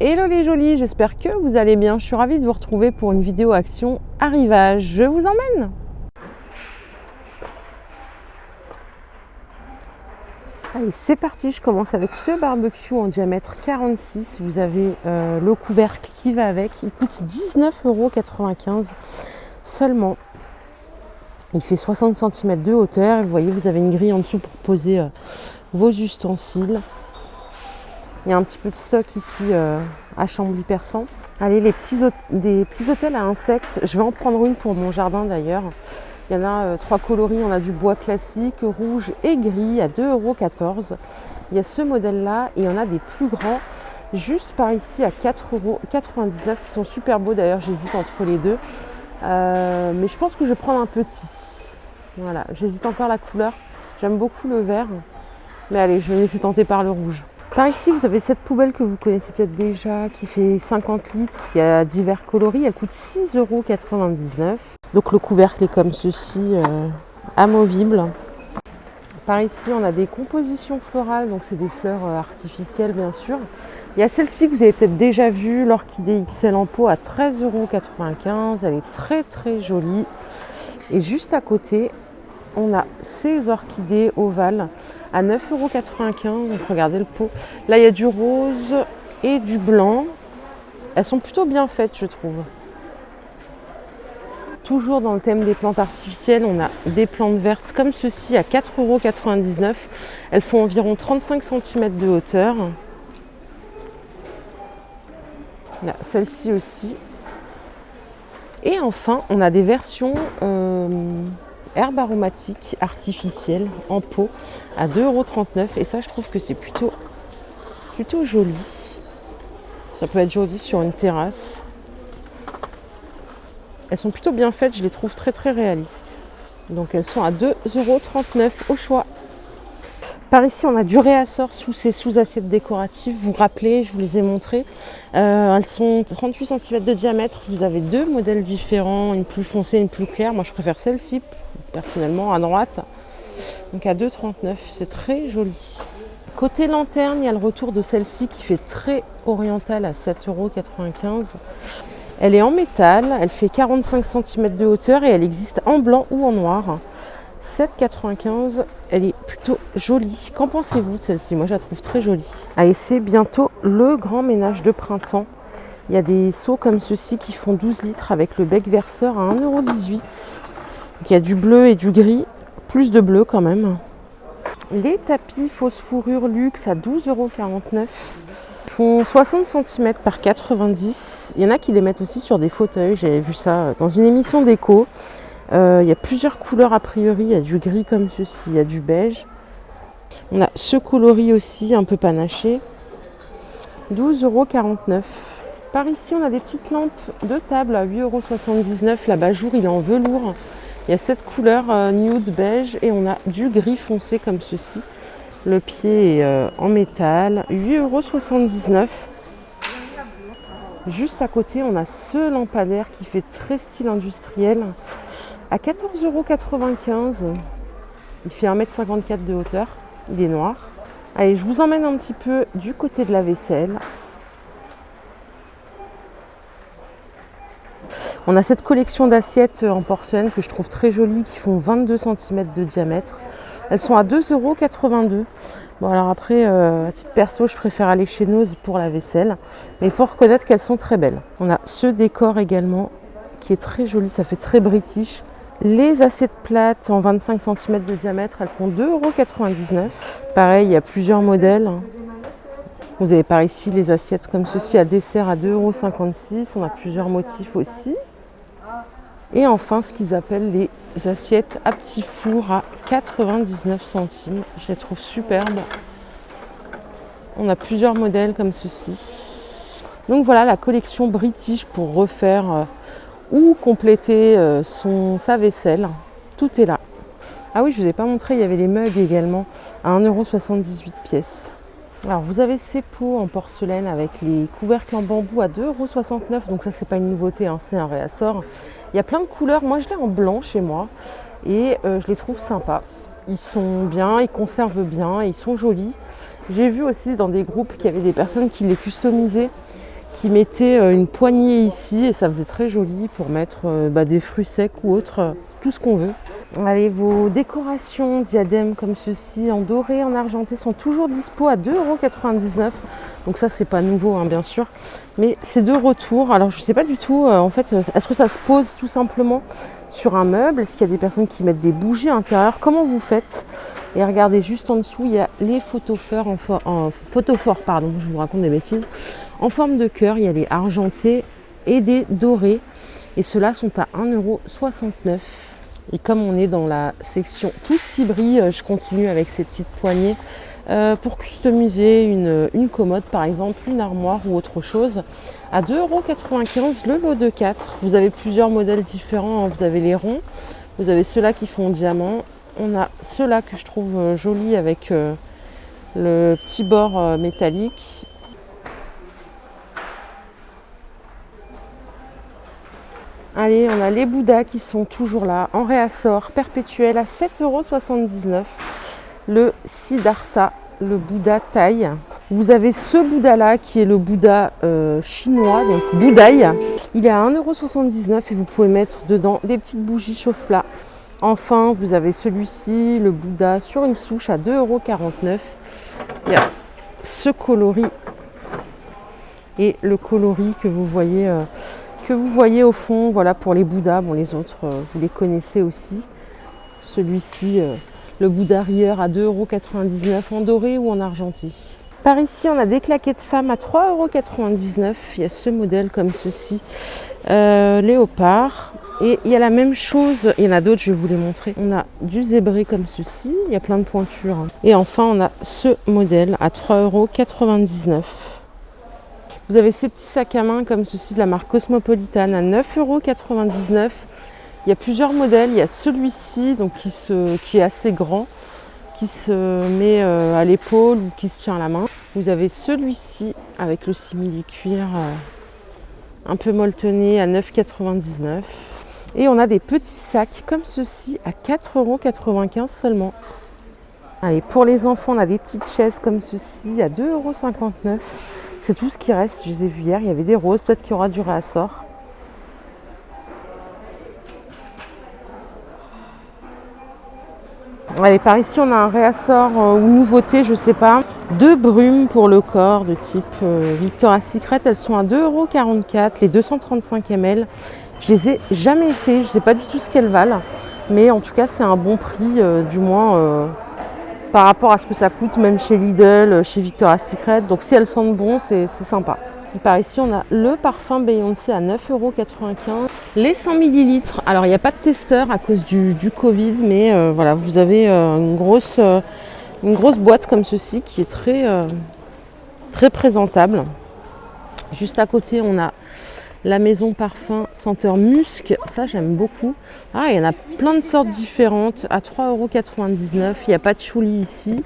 Hello les jolis, j'espère que vous allez bien. Je suis ravie de vous retrouver pour une vidéo action arrivage. Je vous emmène. Allez, c'est parti, je commence avec ce barbecue en diamètre 46. Vous avez le couvercle qui va avec. Il coûte 19,95 € seulement. Il fait 60 cm de hauteur. Et vous voyez, vous avez une grille en dessous pour poser vos ustensiles. Il y a un petit peu de stock ici à Chambly-Persan. Allez, des petits hôtels à insectes. Je vais en prendre une pour mon jardin d'ailleurs. Il y en a 3 coloris. On a du bois classique, rouge et gris à 2,14 €. Il y a ce modèle-là et il y en a des plus grands juste par ici à 4,99 € qui sont super beaux. D'ailleurs, j'hésite entre les deux. Mais je pense que je vais prendre un petit. Voilà, j'hésite encore la couleur. J'aime beaucoup le vert. Mais allez, je vais me laisser tenter par le rouge. Par ici, vous avez cette poubelle que vous connaissez peut-être déjà, qui fait 50 litres, qui a divers coloris. Elle coûte 6,99 €. Donc le couvercle est comme ceci, amovible. Par ici, on a des compositions florales, donc c'est des fleurs artificielles bien sûr. Il y a celle-ci que vous avez peut-être déjà vue, l'orchidée XL en pot à 13,95 €. Elle est très très jolie. Et juste à côté, on a ces orchidées ovales à 9,95 €. Donc regardez le pot. Là, il y a du rose et du blanc. Elles sont plutôt bien faites, je trouve. Toujours dans le thème des plantes artificielles, on a des plantes vertes comme ceci à 4,99 €. Elles font environ 35 cm de hauteur. Celle-ci aussi. Et enfin, on a des versions herbes aromatiques artificielles en pot à 2,39 € et ça je trouve que c'est plutôt joli. Ça peut être joli sur une terrasse. Elles sont plutôt bien faites, je les trouve très très réalistes. Donc elles sont à 2,39 € au choix. Par ici on a du réassort sous ces sous-assiettes décoratives. Vous vous rappelez, je vous les ai montrées. Elles sont 38 cm de diamètre. Vous avez deux modèles différents, une plus foncée, une plus claire. Moi je préfère celle-ci personnellement à droite. Donc à 2,39 €, c'est très joli. Côté lanterne, il y a le retour de celle-ci qui fait très orientale à 7,95 €. Elle est en métal, elle fait 45 cm de hauteur et elle existe en blanc ou en noir. 7,95 €, elle est plutôt jolie. Qu'en pensez-vous de celle-ci? Moi je la trouve très jolie. Allez, c'est bientôt le grand ménage de printemps. Il y a des seaux comme ceci qui font 12 litres avec le bec verseur à 1,18 €. Donc il y a du bleu et du gris, plus de bleu quand même. Les tapis fausse fourrure luxe à 12,49 €. Ils font 60 cm par 90. Il y en a qui les mettent aussi sur des fauteuils. J'avais vu ça dans une émission d'éco. Il y a plusieurs couleurs a priori. Il y a du gris comme ceci, il y a du beige. On a ce coloris aussi un peu panaché. 12,49 €. Par ici, on a des petites lampes de table à 8,79 €. L'abat-jour, il est en velours. Il y a cette couleur nude beige et on a du gris foncé comme ceci. Le pied est en métal, 8,79 €. Juste à côté, on a ce lampadaire qui fait très style industriel à 14,95 €. Il fait 1,54 m de hauteur, il est noir. Allez, je vous emmène un petit peu du côté de la vaisselle. On a cette collection d'assiettes en porcelaine que je trouve très jolie qui font 22 cm de diamètre. Elles sont à 2,82 €. Bon alors après, à titre perso, je préfère aller chez Nose pour la vaisselle. Mais il faut reconnaître qu'elles sont très belles. On a ce décor également qui est très joli, ça fait très british. Les assiettes plates en 25 cm de diamètre, elles font 2,99 €. Pareil, il y a plusieurs modèles. Vous avez par ici les assiettes comme ceci à dessert à 2,56 €. On a plusieurs motifs aussi. Et enfin, ce qu'ils appellent les assiettes à petit four à 99 centimes. Je les trouve superbes. On a plusieurs modèles comme ceci. Donc voilà la collection British pour refaire ou compléter sa vaisselle. Tout est là. Ah oui, je ne vous ai pas montré, il y avait les mugs également à 1,78 € pièce. Alors vous avez ces pots en porcelaine avec les couvercles en bambou à 2,69 €. Donc ça c'est pas une nouveauté, hein, c'est un réassort. Il y a plein de couleurs. Moi je l'ai en blanc chez moi et je les trouve sympas. Ils sont bien, ils conservent bien, ils sont jolis. J'ai vu aussi dans des groupes qu'il y avait des personnes qui les customisaient qui mettait une poignée ici et ça faisait très joli pour mettre des fruits secs ou autre, tout ce qu'on veut. Allez, vos décorations diadèmes comme ceci en doré, en argenté sont toujours dispo à 2,99 €. Donc ça c'est pas nouveau hein, bien sûr, mais c'est de retour. Alors je sais pas du tout en fait, est-ce que ça se pose tout simplement sur un meuble? Est-ce qu'il y a des personnes qui mettent des bougies à l'intérieur? Comment vous faites? Et regardez juste en dessous, il y a les photophores pardon, je vous raconte des bêtises, en forme de cœur. Il y a les argentés et des dorés et ceux-là sont à 1,69 €. Et comme on est dans la section tout ce qui brille, je continue avec ces petites poignées pour customiser une commode par exemple, une armoire ou autre chose. À 2,95 € le lot de 4. Vous avez plusieurs modèles différents, vous avez les ronds, vous avez ceux-là qui font diamant. On a ceux-là que je trouve jolis avec le petit bord métallique. Allez, on a les Bouddhas qui sont toujours là, en réassort perpétuel à 7,79 €. Le Siddhartha, le Bouddha taille. Vous avez ce Bouddha là qui est le Bouddha chinois, donc Bouddhaï. Il est à 1,79 € et vous pouvez mettre dedans des petites bougies chauffe-plat. Enfin, vous avez celui-ci, le Bouddha sur une souche à 2,49 €. Il y a ce coloris et le coloris que vous voyez au fond, voilà pour les Bouddhas. Bon, les autres, vous les connaissez aussi. Celui-ci, le Bouddha rieur à 2,99 € en doré ou en argenté. Par ici, on a des claquettes femmes à 3,99 €. Il y a ce modèle comme ceci, léopard. Et il y a la même chose, il y en a d'autres, je vais vous les montrer. On a du zébré comme ceci, il y a plein de pointures. Et enfin, on a ce modèle à 3,99 €. Vous avez ces petits sacs à main comme ceci de la marque Cosmopolitan à 9,99 €. Il y a plusieurs modèles. Il y a celui-ci donc qui est assez grand, qui se met à l'épaule ou qui se tient à la main. Vous avez celui-ci avec le simili-cuir un peu molletonné à 9,99 €. Et on a des petits sacs comme ceci à 4,95 € seulement. Allez, pour les enfants, on a des petites chaises comme ceci à 2,59 €. C'est tout ce qui reste, je les ai vus hier, il y avait des roses, peut-être qu'il y aura du réassort. Allez, par ici on a un réassort ou nouveauté, je sais pas. 2 brumes pour le corps de type Victoria's Secret, elles sont à 2,44 €, les 235 ml. Je les ai jamais essayées, je ne sais pas du tout ce qu'elles valent. Mais en tout cas c'est un bon prix, du moins par rapport à ce que ça coûte, même chez Lidl, chez Victoria's Secret. Donc si elles sentent bon, c'est sympa. Et par ici, on a le parfum Beyoncé à 9,95 €. Les 100 ml. Alors, il n'y a pas de testeur à cause du Covid, mais voilà, vous avez une grosse boîte comme ceci qui est très présentable. Juste à côté, on a la maison parfum senteur musc, ça j'aime beaucoup. Ah, il y en a plein de sortes différentes à 3,99 €. Il n'y a pas de chouli ici.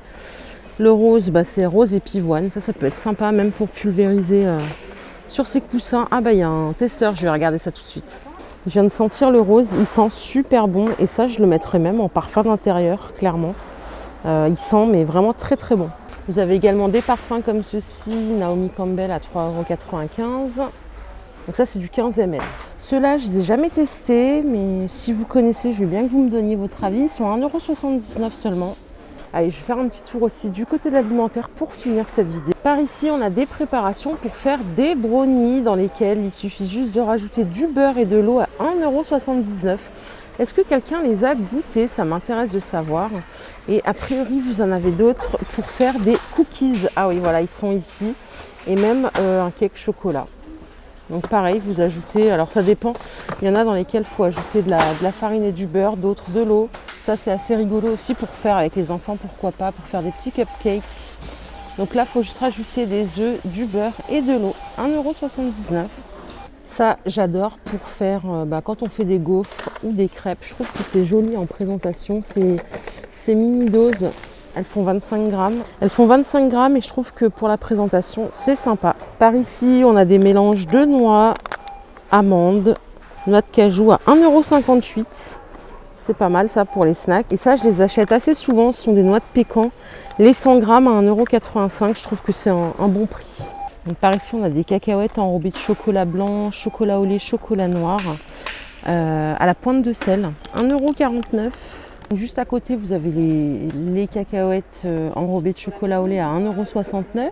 Le rose, c'est rose et pivoine. Ça peut être sympa même pour pulvériser sur ces coussins. Ah il y a un testeur, je vais regarder ça tout de suite. Je viens de sentir le rose, il sent super bon et ça je le mettrais même en parfum d'intérieur, clairement. Il sent mais vraiment très bon. Vous avez également des parfums comme ceci, Naomi Campbell à 3,95 €. Donc ça c'est du 15 ml. Ceux-là je ne les ai jamais testés, mais si vous connaissez, je veux bien que vous me donniez votre avis. Ils sont à 1,79 € seulement. Allez, je vais faire un petit tour aussi du côté de l'alimentaire pour finir cette vidéo. Par ici, on a des préparations pour faire des brownies dans lesquels il suffit juste de rajouter du beurre et de l'eau à 1,79 €. Est-ce que quelqu'un les a goûtés? Ça m'intéresse de savoir. Et a priori, vous en avez d'autres pour faire des cookies. Ah oui, voilà, ils sont ici. Et même un cake chocolat. Donc pareil, vous ajoutez, alors ça dépend, il y en a dans lesquels il faut ajouter de la farine et du beurre, d'autres de l'eau. Ça c'est assez rigolo aussi pour faire avec les enfants, pourquoi pas, pour faire des petits cupcakes. Donc là, il faut juste rajouter des œufs, du beurre et de l'eau, 1,79 €. Ça, j'adore pour faire, quand on fait des gaufres ou des crêpes. Je trouve que c'est joli en présentation, ces mini doses. Elles font 25 grammes. Elles font 25 grammes et je trouve que pour la présentation, c'est sympa. Par ici, on a des mélanges de noix, amandes, noix de cajou à 1,58 €. C'est pas mal ça pour les snacks. Et ça, je les achète assez souvent. Ce sont des noix de pécan. Les 100 grammes à 1,85 €. Je trouve que c'est un bon prix. Donc par ici, on a des cacahuètes enrobées de chocolat blanc, chocolat au lait, chocolat noir, à la pointe de sel, 1,49 €. Juste à côté, vous avez les cacahuètes enrobées de chocolat au lait à 1,69 €.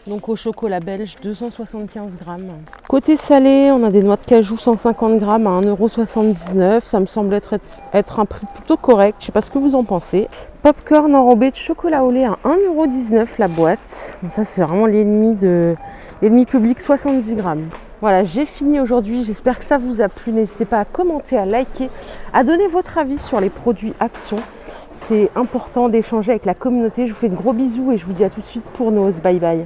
Donc au chocolat belge, 275 grammes. Côté salé, on a des noix de cajou 150 grammes à 1,79 €. Ça me semble être un prix plutôt correct. Je ne sais pas ce que vous en pensez. Popcorn enrobé de chocolat au lait à 1,19 € la boîte. Bon, ça, c'est vraiment l'ennemi public, 70 grammes. Voilà, j'ai fini aujourd'hui. J'espère que ça vous a plu. N'hésitez pas à commenter, à liker, à donner votre avis sur les produits Action. C'est important d'échanger avec la communauté. Je vous fais de gros bisous et je vous dis à tout de suite pour nos. Bye bye.